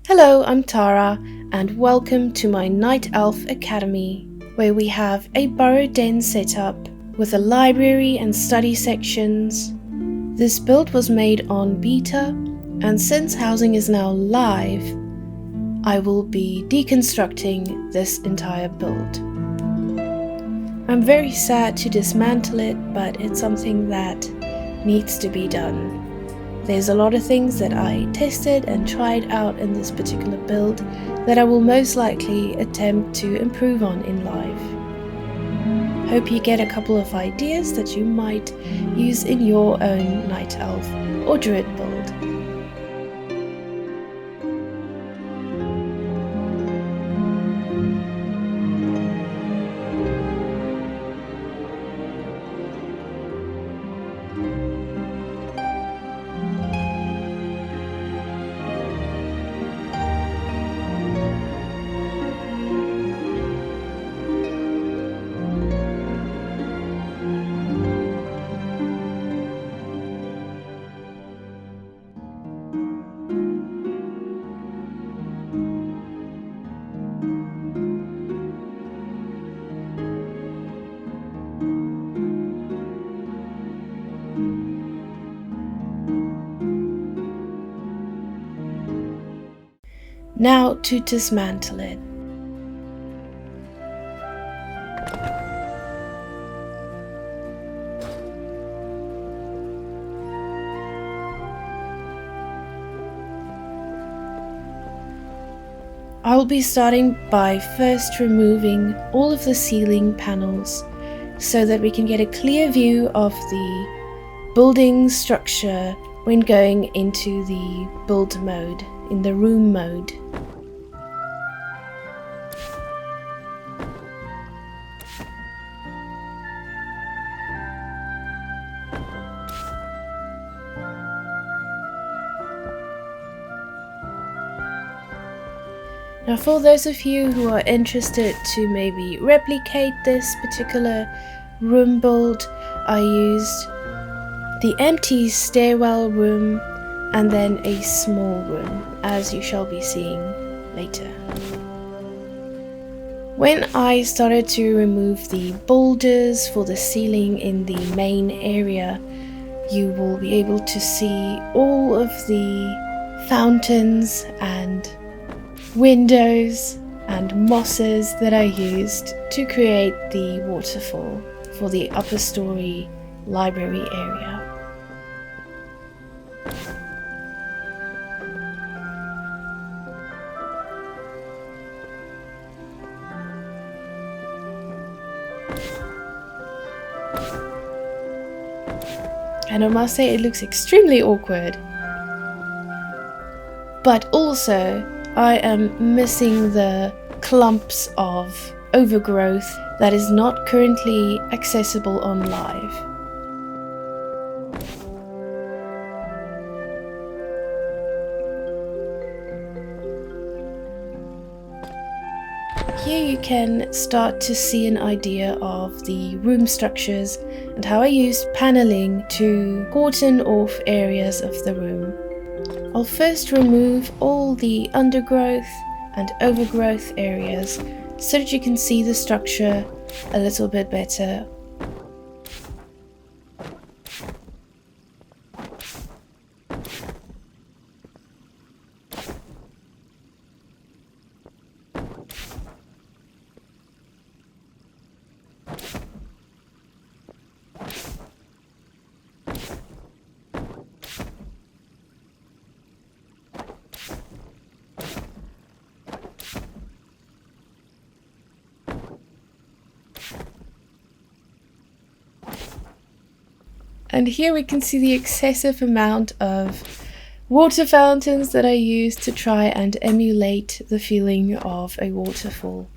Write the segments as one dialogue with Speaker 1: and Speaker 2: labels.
Speaker 1: Hello, I'm Taara, and welcome to my Night Elf Academy, where we have a Barrow Den set up with a library and study sections. This build was made on beta, and since housing is now live, I will be deconstructing this entire build. I'm very sad to dismantle it, but it's something that needs to be done. There's a lot of things that I tested and tried out in this particular build that I will most likely attempt to improve on in live. Hope you get a couple of ideas that you might use in your own Night Elf or Druid build. Now to dismantle it. I will be starting by first removing all of the ceiling panels so that we can get a clear view of the building structure when going into the build mode, in the room mode. Now, for those of you who are interested to maybe replicate this particular room build, I used the empty stairwell room and then a small room, as you shall be seeing later. When I started to remove the boulders for the ceiling in the main area, you will be able to see all of the fountains and windows and mosses that I used to create the waterfall for the upper story library area. And I must say it looks extremely awkward. But also, I am missing the clumps of overgrowth that is not currently accessible on live. Here you can start to see an idea of the room structures and how I used paneling to cordon off areas of the room. I'll first remove all the undergrowth and overgrowth areas so that you can see the structure a little bit better. And here we can see the excessive amount of water fountains that I used to try and emulate the feeling of a waterfall.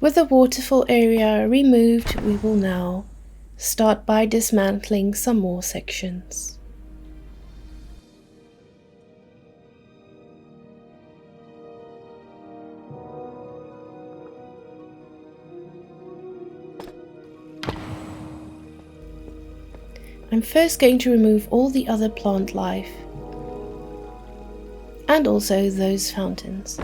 Speaker 1: With the waterfall area removed, we will now start by dismantling some more sections. I'm first going to remove all the other plant life and also those fountains.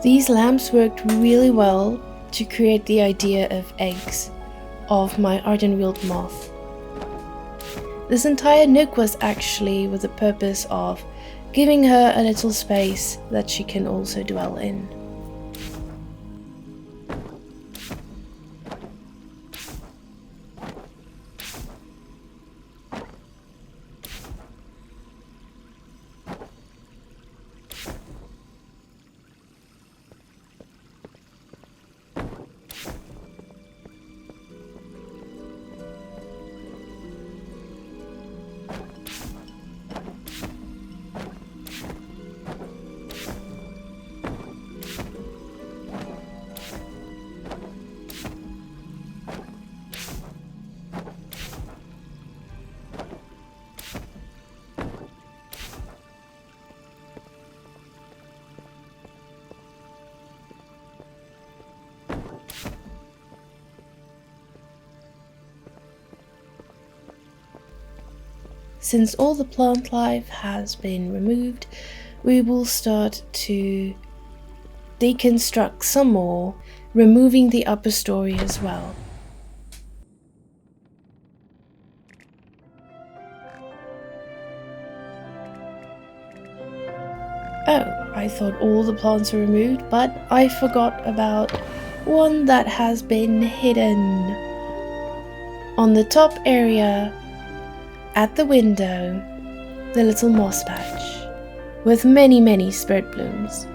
Speaker 1: These lamps worked really well to create the idea of eggs of my Ardenweald moth. This entire nook was actually with the purpose of giving her a little space that she can also dwell in. Since all the plant life has been removed, we will start to deconstruct some more, removing the upper story as well. Oh, I thought all the plants were removed, but I forgot about one that has been hidden. On the top area, at the window, the little moss patch, with many spirit blooms.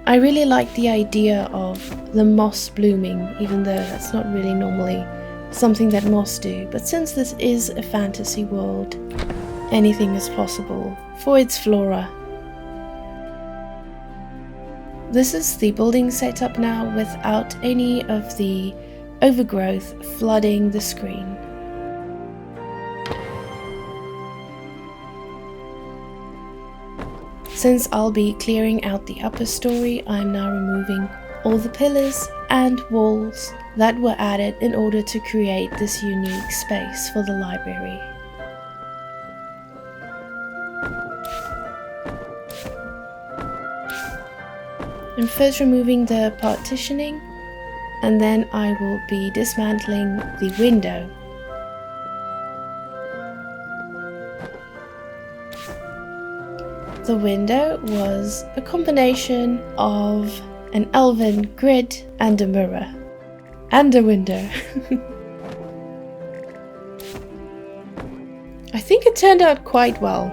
Speaker 1: I really like the idea of the moss blooming, even though that's not really normally something that moss do, but since this is a fantasy world, anything is possible for its flora. This is the building setup now without any of the overgrowth flooding the screen. Since I'll be clearing out the upper story, I'm now removing all the pillars and walls that were added in order to create this unique space for the library. I'm first removing the partitioning, and then I will be dismantling the window. The window was a combination of an elven grid and a mirror. And a window. I think it turned out quite well.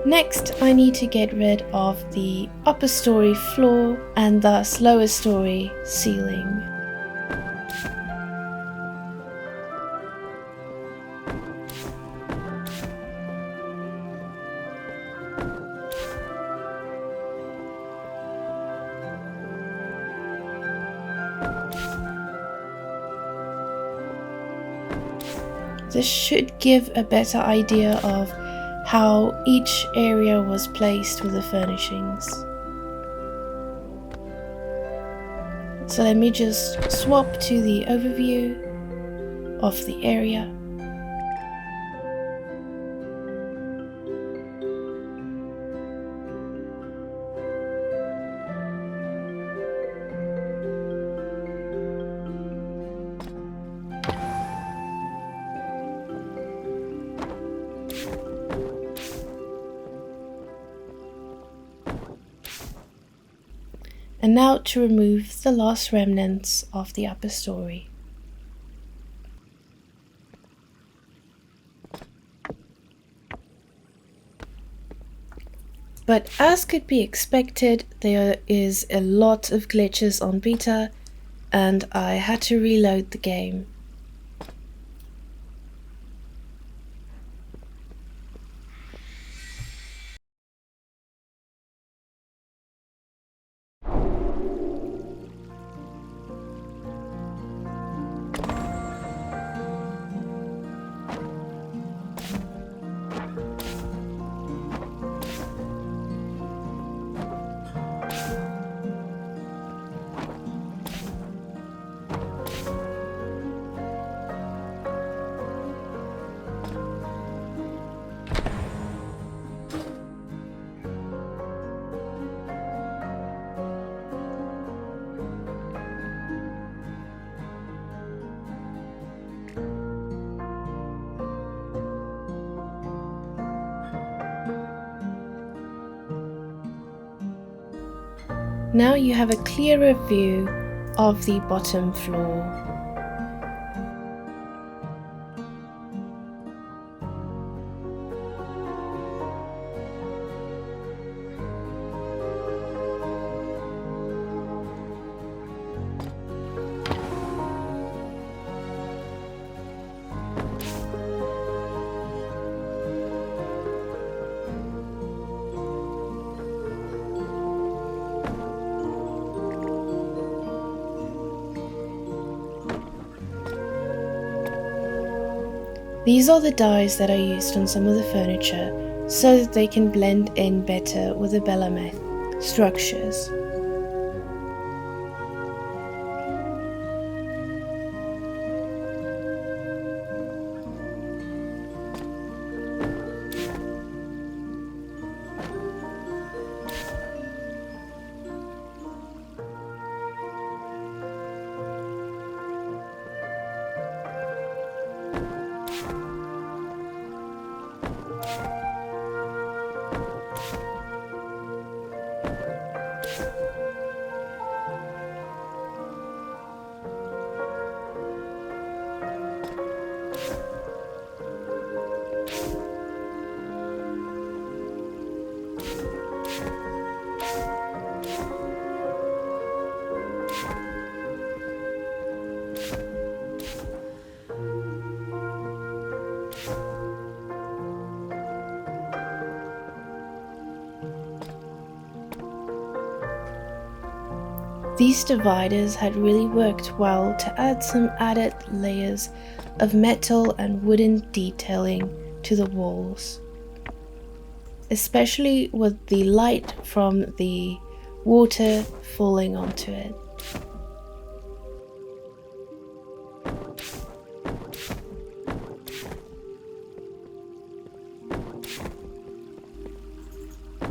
Speaker 1: Next, I need to get rid of the upper story floor and thus lower story ceiling. This should give a better idea of how each area was placed with the furnishings. So let me just swap to the overview of the area. And now to remove the last remnants of the upper story. But as could be expected, there is a lot of glitches on beta, and I had to reload the game. Now you have a clearer view of the bottom floor. These are the dyes that I used on some of the furniture so that they can blend in better with the Belameth structures. These dividers had really worked well to add some added layers of metal and wooden detailing to the walls, especially with the light from the water falling onto it.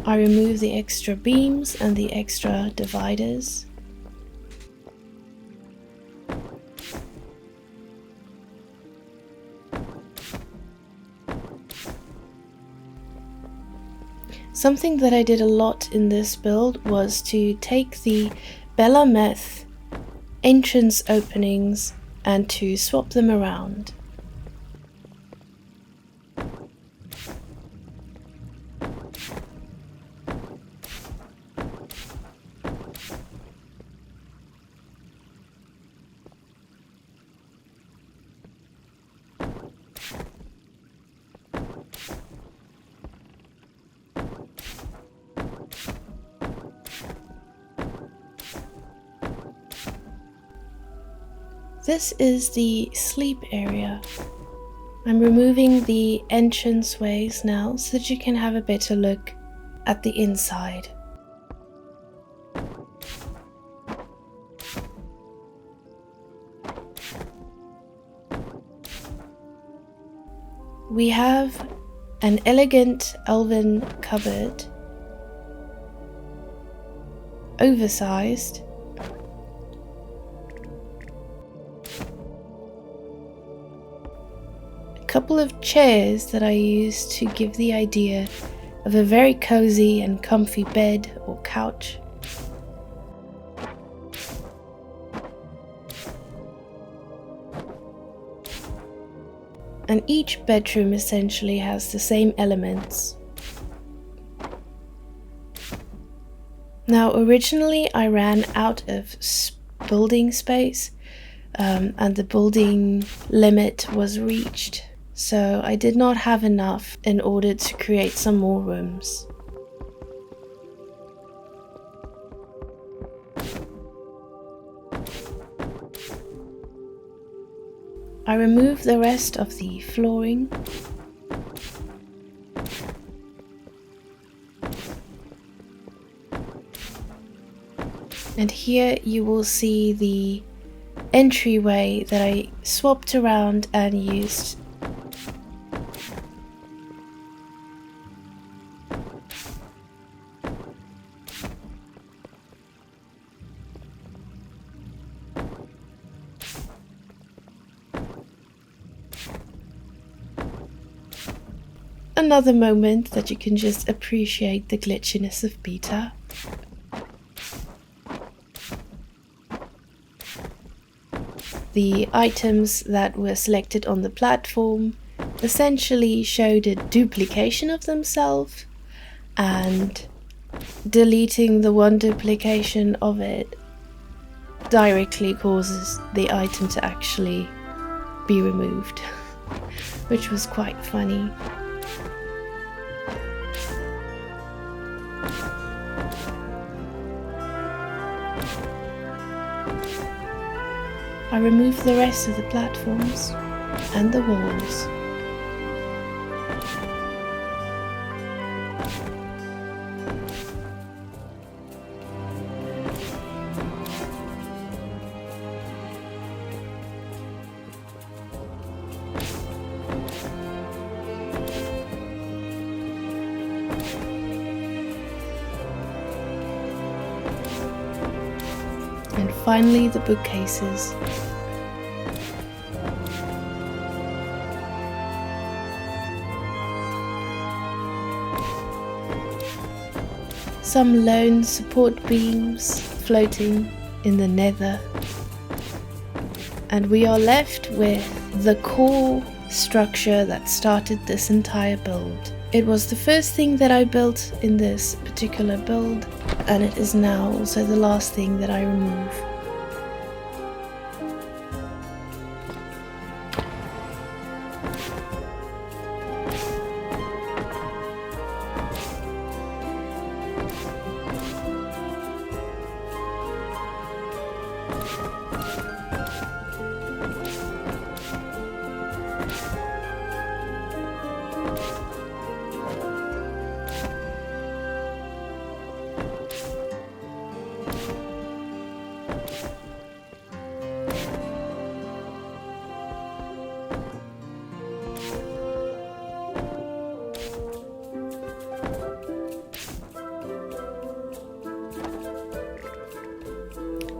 Speaker 1: I removed the extra beams and the extra dividers. Something that I did a lot in this build was to take the Belameth entrance openings and to swap them around. This is the sleep area. I'm removing the entranceways now so that you can have a better look at the inside. We have an elegant elven cupboard, oversized. Couple of chairs that I use to give the idea of a very cozy and comfy bed or couch. And each bedroom essentially has the same elements. Now originally I ran out of building space and the building limit was reached, so I did not have enough in order to create some more rooms. I removed the rest of the flooring. And here you will see the entryway that I swapped around and used. Another moment that you can just appreciate the glitchiness of beta. The items that were selected on the platform essentially showed a duplication of themselves, and deleting the one duplication of it directly causes the item to actually be removed, which was quite funny. I removed the rest of the platforms and the walls. And finally the bookcases. Some lone support beams floating in the nether. And we are left with the core structure that started this entire build. It was the first thing that I built in this particular build, and it is now also the last thing that I remove.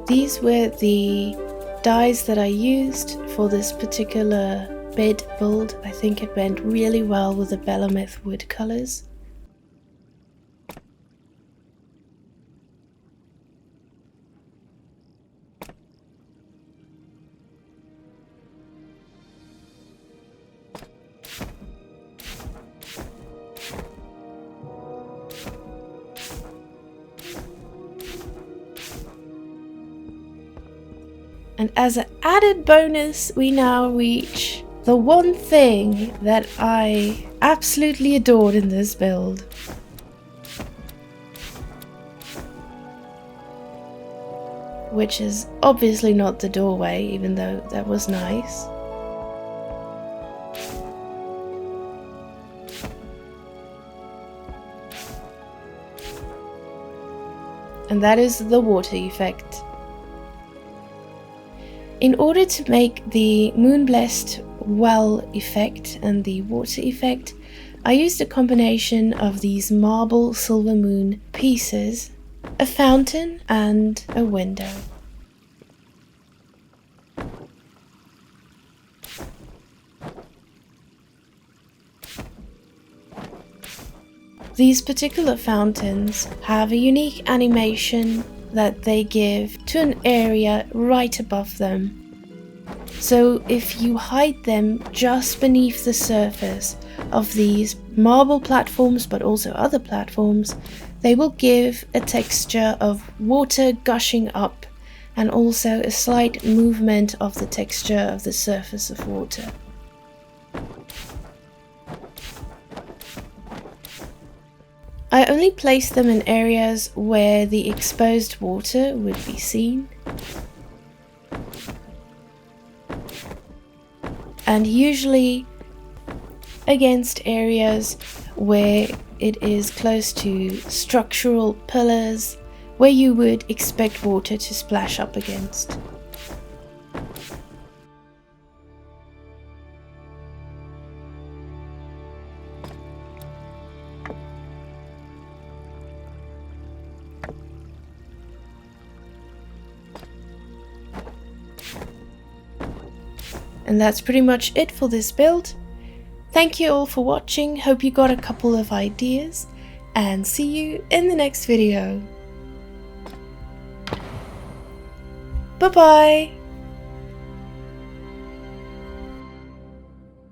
Speaker 1: These were the dyes that I used for this particular bed build. I think it went really well with the Belameth wood colors. And as an added bonus, we now reach the one thing that I absolutely adored in this build. Which is obviously not the doorway, even though that was nice. And that is the water effect. In order to make the Moonblessed well effect and the water effect, I used a combination of these marble silver moon pieces, a fountain and a window. These particular fountains have a unique animation that they give to an area right above them. So if you hide them just beneath the surface of these marble platforms, but also other platforms, They will give a texture of water gushing up and also a slight movement of the texture of the surface of water. I only place them in areas where the exposed water would be seen, and usually against areas where it is close to structural pillars where you would expect water to splash up against. And that's pretty much it for this build. Thank you all for watching, hope you got a couple of ideas, and see you in the next video. Bye bye!